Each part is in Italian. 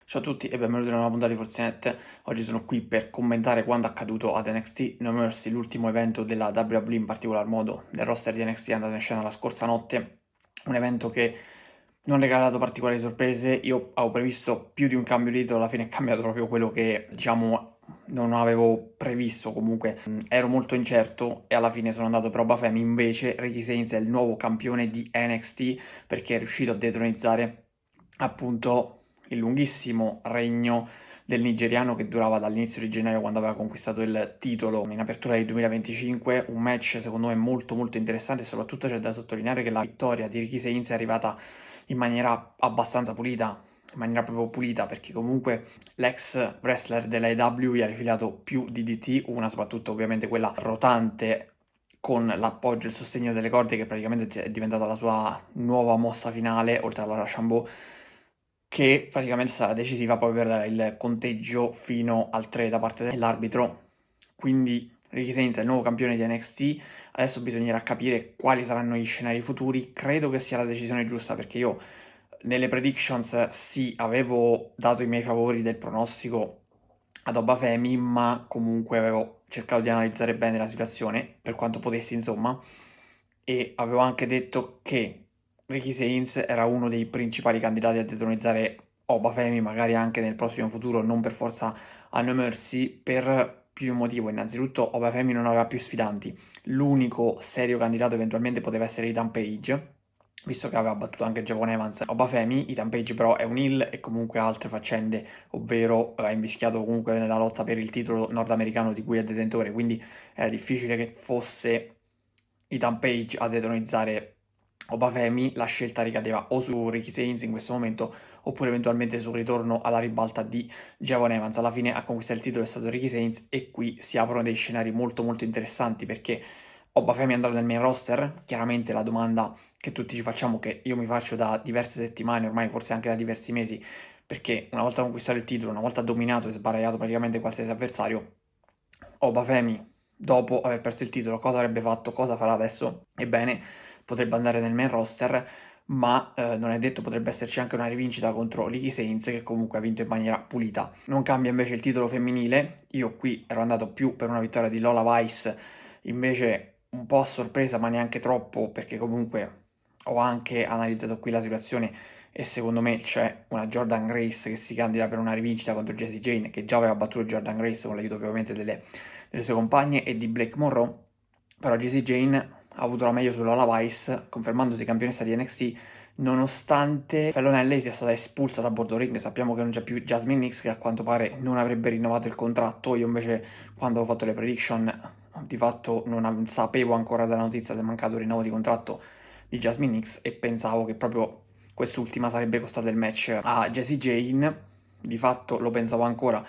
Ciao a tutti e benvenuti in una nuova puntata di Forzinet. Oggi sono qui per commentare quanto accaduto ad NXT No Mercy, l'ultimo evento della WWE, in particolar modo del roster di NXT andato in scena la scorsa notte. Un evento che non ha regalato particolari sorprese. Io avevo previsto più di un cambio di titolo, alla fine è cambiato proprio quello che, non avevo previsto. Comunque ero molto incerto e alla fine sono andato per Oba Femi. Invece Ricky Sainz è il nuovo campione di NXT perché è riuscito a detronizzare appunto il lunghissimo regno del nigeriano che durava dall'inizio di gennaio, quando aveva conquistato il titolo in apertura del 2025. Un match secondo me molto molto interessante, e soprattutto c'è da sottolineare che la vittoria di Ricky Sainz è arrivata in maniera abbastanza pulita, in maniera proprio pulita, perché comunque l'ex wrestler della AEW gli ha rifilato più DDT, una soprattutto ovviamente quella rotante con l'appoggio e il sostegno delle corde, che praticamente è diventata la sua nuova mossa finale, oltre alla Rochambeau, che praticamente sarà decisiva poi per il conteggio fino al 3 da parte dell'arbitro. Quindi Ricky Sainz è il nuovo campione di NXT. Adesso bisognerà capire quali saranno gli scenari futuri. Credo che sia la decisione giusta, perché io nelle predictions sì, avevo dato i miei favori del pronostico ad Obafemi, ma comunque avevo cercato di analizzare bene la situazione per quanto potessi, insomma, e avevo anche detto che Ricky Sainz era uno dei principali candidati a detronizzare Obafemi, magari anche nel prossimo futuro, non per forza a No Mercy, per più di un motivo. Innanzitutto Obafemi non aveva più sfidanti, l'unico serio candidato eventualmente poteva essere Ethan Page, visto che aveva battuto anche Javon Evans. Obafemi, Ethan Page però è un heel e comunque ha altre faccende, ovvero ha invischiato comunque nella lotta per il titolo nordamericano di cui è detentore, quindi era difficile che fosse Ethan Page a detronizzare Obafemi. La scelta ricadeva o su Ricky Sainz in questo momento, oppure eventualmente sul ritorno alla ribalta di Javon Evans. Alla fine a conquistare il titolo è stato Ricky Sainz, e qui si aprono dei scenari molto molto interessanti, perché Obafemi andrà nel main roster. Chiaramente la domanda che tutti ci facciamo, che io mi faccio da diverse settimane, ormai forse anche da diversi mesi, perché una volta conquistato il titolo, una volta dominato e sbaragliato praticamente qualsiasi avversario, Obafemi, dopo aver perso il titolo, cosa avrebbe fatto, cosa farà adesso? Ebbene, potrebbe andare nel main roster, ma non è detto, potrebbe esserci anche una rivincita contro Ricky Sainz, che comunque ha vinto in maniera pulita. Non cambia invece il titolo femminile. Io qui ero andato più per una vittoria di Lola Vice, invece un po' a sorpresa, ma neanche troppo, perché comunque ho anche analizzato qui la situazione e secondo me c'è una Jordan Grace che si candida per una rivincita contro Jessie Jane, che già aveva battuto Jordan Grace con l'aiuto ovviamente delle sue compagne e di Blake Monroe. Però Jessie Jane ha avuto la meglio sulla Lola Vice, confermandosi campionessa di NXT, nonostante Fallon Henley sia stata espulsa da bordo ring. Sappiamo che non c'è più Jasmine Nix, che a quanto pare non avrebbe rinnovato il contratto. Io invece, quando ho fatto le prediction, di fatto non sapevo ancora della notizia del mancato rinnovo di contratto di Jasmine Nix, e pensavo che proprio quest'ultima sarebbe costata il match a Jessie Jane. Di fatto lo pensavo ancora,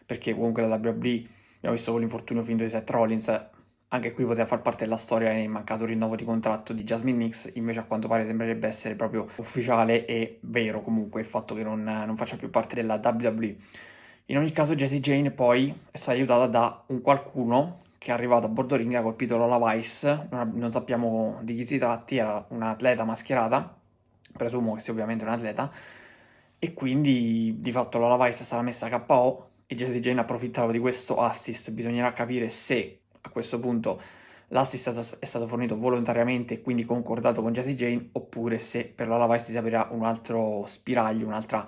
perché comunque la WWE, abbiamo visto con l'infortunio finito di Seth Rollins, anche qui poteva far parte della storia il mancato rinnovo di contratto di Jasmine Nix. Invece a quanto pare sembrerebbe essere proprio ufficiale e vero comunque il fatto che non faccia più parte della WWE. In ogni caso Jessie Jane poi è stata aiutata da un qualcuno che è arrivato a bordo ring, ha colpito Lola Vice, non sappiamo di chi si tratti, era un'atleta mascherata, presumo che sia ovviamente un atleta, e quindi di fatto Lola Vice è stata messa KO e Jessie Jane ha approfittato di questo assist. Bisognerà capire se a questo punto l'assist è stato fornito volontariamente e quindi concordato con Jessie Jane, oppure se per Lola Vice si aprirà un altro spiraglio, un'altra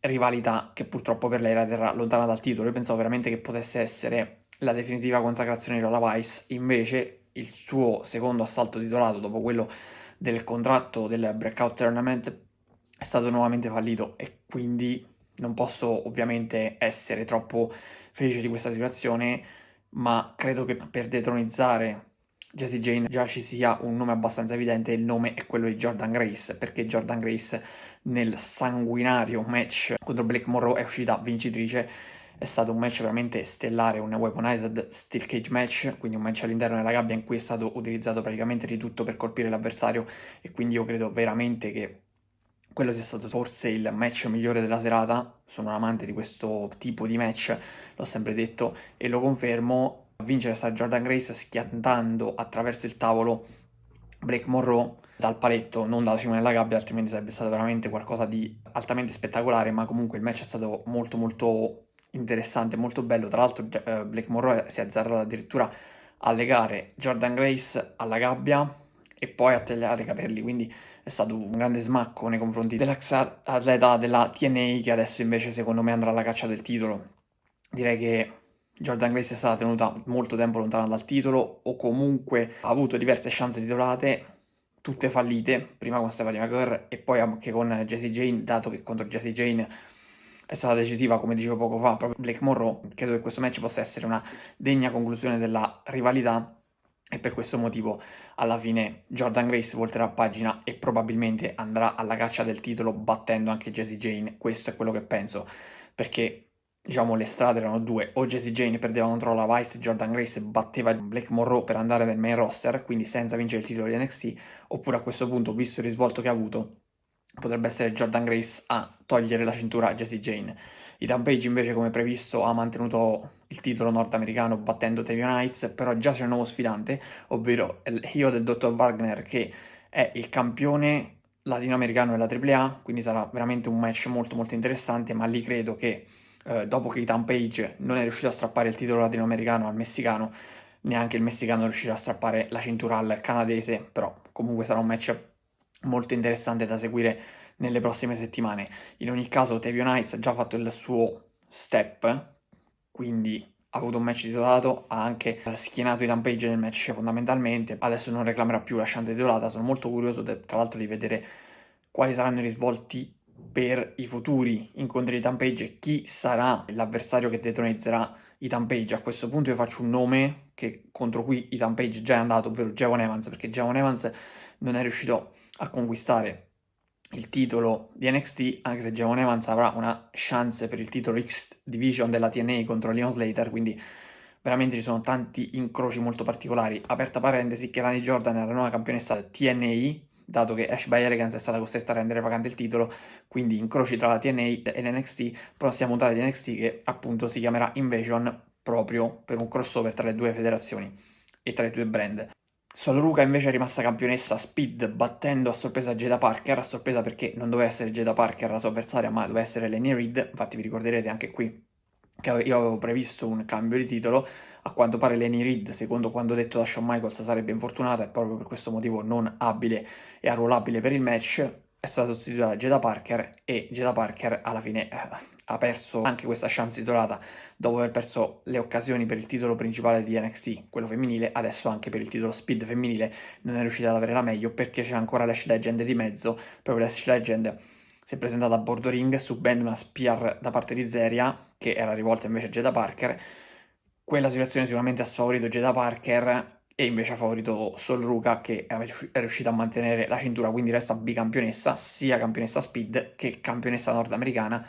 rivalità che purtroppo per lei la terrà lontana dal titolo. Io pensavo veramente che potesse essere la definitiva consacrazione di Lola Vice, invece il suo secondo assalto titolato dopo quello del contratto del Breakout Tournament è stato nuovamente fallito, e quindi non posso ovviamente essere troppo felice di questa situazione, ma credo che per detronizzare Jessie Jane già ci sia un nome abbastanza evidente, e il nome è quello di Jordan Grace, perché Jordan Grace nel sanguinario match contro Blake Monroe è uscita vincitrice. È stato un match veramente stellare, un weaponized steel cage match, quindi un match all'interno della gabbia in cui è stato utilizzato praticamente di tutto per colpire l'avversario, e quindi io credo veramente che quello sia stato forse il match migliore della serata. Sono un amante di questo tipo di match, l'ho sempre detto e lo confermo. A vincere sta Jordan Grace, schiantando attraverso il tavolo Blake Monroe, dal paletto, non dalla cima della gabbia, altrimenti sarebbe stato veramente qualcosa di altamente spettacolare, ma comunque il match è stato molto molto interessante, molto bello. Tra l'altro Blake Monroe si è azzardato addirittura a legare Jordan Grace alla gabbia e poi a tagliare i capelli, quindi è stato un grande smacco nei confronti dell'ex atleta della TNA, che adesso invece secondo me andrà alla caccia del titolo. Direi che Jordan Grace è stata tenuta molto tempo lontana dal titolo, o comunque ha avuto diverse chance titolate, tutte fallite, prima con Stephanie McGirr e poi anche con Jessie Jane, dato che contro Jessie Jane è stata decisiva, come dicevo poco fa, proprio Blake Monroe. Credo che questo match possa essere una degna conclusione della rivalità, e per questo motivo alla fine Jordan Grace volterà pagina e probabilmente andrà alla caccia del titolo battendo anche Jessie Jane. Questo è quello che penso, perché diciamo le strade erano due: o Jessie Jane perdeva contro la Vice, Jordan Grace batteva Blake Monroe per andare nel main roster, quindi senza vincere il titolo di NXT, oppure a questo punto, visto il risvolto che ha avuto, potrebbe essere Jordan Grace a togliere la cintura a Jessie Jane. Ethan Page invece, come previsto, ha mantenuto il titolo nordamericano battendo Tavion Heights, però già c'è un nuovo sfidante, ovvero io del Dr. Wagner, che è il campione latinoamericano della AAA, quindi sarà veramente un match molto molto interessante, ma lì credo che dopo che Ethan Page non è riuscito a strappare il titolo latinoamericano al messicano, neanche il messicano riuscirà a strappare la cintura al canadese, però comunque sarà un match molto interessante da seguire nelle prossime settimane. In ogni caso Tavion Heights ha già fatto il suo step, quindi ha avuto un match titolato, ha anche schienato Ethan Page nel match fondamentalmente, adesso non reclamerà più la chance titolata. Sono molto curioso tra l'altro di vedere quali saranno i risvolti per i futuri incontri di Ethan Page e chi sarà l'avversario che detronizzerà Ethan Page. A questo punto io faccio un nome contro cui Ethan Page già è andato, ovvero Javon Evans, perché Javon Evans non è riuscito a conquistare il titolo di NXT, anche se Javon Evans avrà una chance per il titolo X Division della TNA contro Leon Slater, quindi veramente ci sono tanti incroci molto particolari. Aperta parentesi, Kelani Jordan è la nuova campionessa TNA, dato che Ash by Elegance è stata costretta a rendere vacante il titolo, quindi incroci tra la TNA e l'NXT, prossima puntata di NXT che appunto si chiamerà Invasion, proprio per un crossover tra le due federazioni e tra i due brand. Sol Ruka invece è rimasta campionessa Speed battendo a sorpresa Jada Parker, a sorpresa perché non doveva essere Jada Parker la sua avversaria, ma doveva essere Lenny Reed. Infatti vi ricorderete anche qui che io avevo previsto un cambio di titolo. A quanto pare Lenny Reed, secondo quanto detto da Shawn Michaels, sarebbe infortunata e proprio per questo motivo non abile e arruolabile per il match. È stata sostituita da Jada Parker e Jada Parker alla fine ha perso anche questa chance titolata dopo aver perso le occasioni per il titolo principale di NXT, quello femminile. Adesso anche per il titolo Speed femminile non è riuscita ad avere la meglio perché c'è ancora Lash Legend di mezzo. Proprio Lash Legend si è presentata a bordo ring subendo una spear da parte di Zeria, che era rivolta invece a Jada Parker. Quella situazione sicuramente ha sfavorito Jada Parker e invece ha favorito Sol Ruka, che è riuscita a mantenere la cintura, quindi resta bicampionessa, sia campionessa Speed che campionessa nordamericana,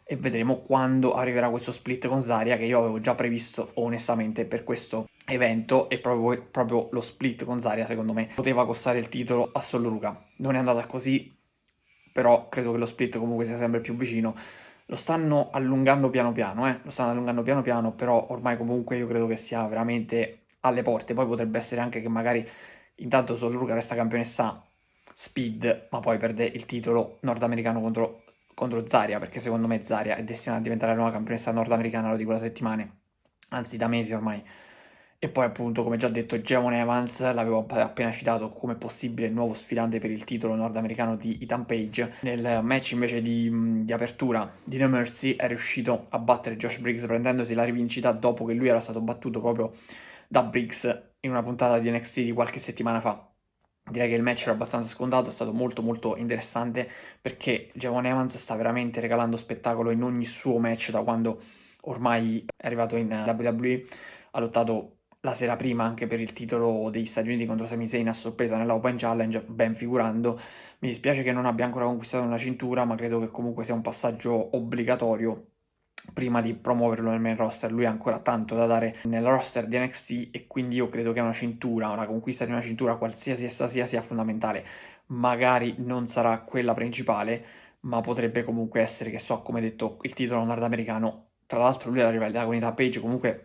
e vedremo quando arriverà questo split con Zarya, che io avevo già previsto onestamente per questo evento, e proprio lo split con Zarya secondo me poteva costare il titolo a Sol Ruka. Non è andata così, però credo che lo split comunque sia sempre più vicino. Lo stanno allungando piano piano, lo stanno allungando piano piano, però ormai comunque io credo che sia veramente alle porte. Poi potrebbe essere anche che magari intanto Sol Ruka resta campionessa Speed, ma poi perde il titolo nordamericano contro Zarya, perché secondo me Zarya è destinata a diventare la nuova campionessa nordamericana, lo dico da settimane, anzi da mesi ormai. E poi appunto, come già detto, Javon Evans, l'avevo appena citato come possibile nuovo sfidante per il titolo nordamericano di Ethan Page. Nel match invece di apertura di No Mercy è riuscito a battere Josh Briggs prendendosi la rivincita dopo che lui era stato battuto proprio da Briggs in una puntata di NXT di qualche settimana fa. Direi che il match era abbastanza scontato, è stato molto molto interessante perché Javon Evans sta veramente regalando spettacolo in ogni suo match da quando ormai è arrivato in WWE. Ha lottato la sera prima anche per il titolo degli Stati Uniti contro Sami Zayn a sorpresa nella Open Challenge, ben figurando. Mi dispiace che non abbia ancora conquistato una cintura, ma credo che comunque sia un passaggio obbligatorio prima di promuoverlo nel main roster. Lui ha ancora tanto da dare nel roster di NXT e quindi io credo che una cintura, una conquista di una cintura, qualsiasi essa sia fondamentale. Magari non sarà quella principale, ma potrebbe comunque essere, che so, come detto, il titolo nordamericano. Tra l'altro lui la rivalità con Ethan Page comunque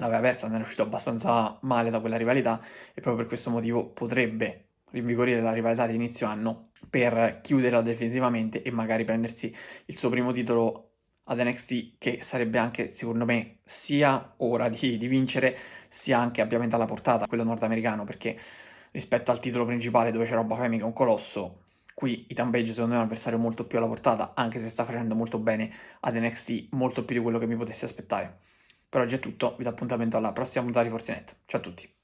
l'aveva persa, non è uscito abbastanza male da quella rivalità, e proprio per questo motivo potrebbe rinvigorire la rivalità di inizio anno per chiuderla definitivamente e magari prendersi il suo primo titolo ad NXT, che sarebbe anche, secondo me, sia ora di vincere, sia anche ovviamente alla portata, quello nordamericano, perché rispetto al titolo principale dove c'era Bafemi che è un colosso, qui Ethan Page secondo me è un avversario molto più alla portata, anche se sta facendo molto bene ad NXT, molto più di quello che mi potessi aspettare. Per oggi è tutto, vi do appuntamento alla prossima puntata di Force Net. Ciao a tutti.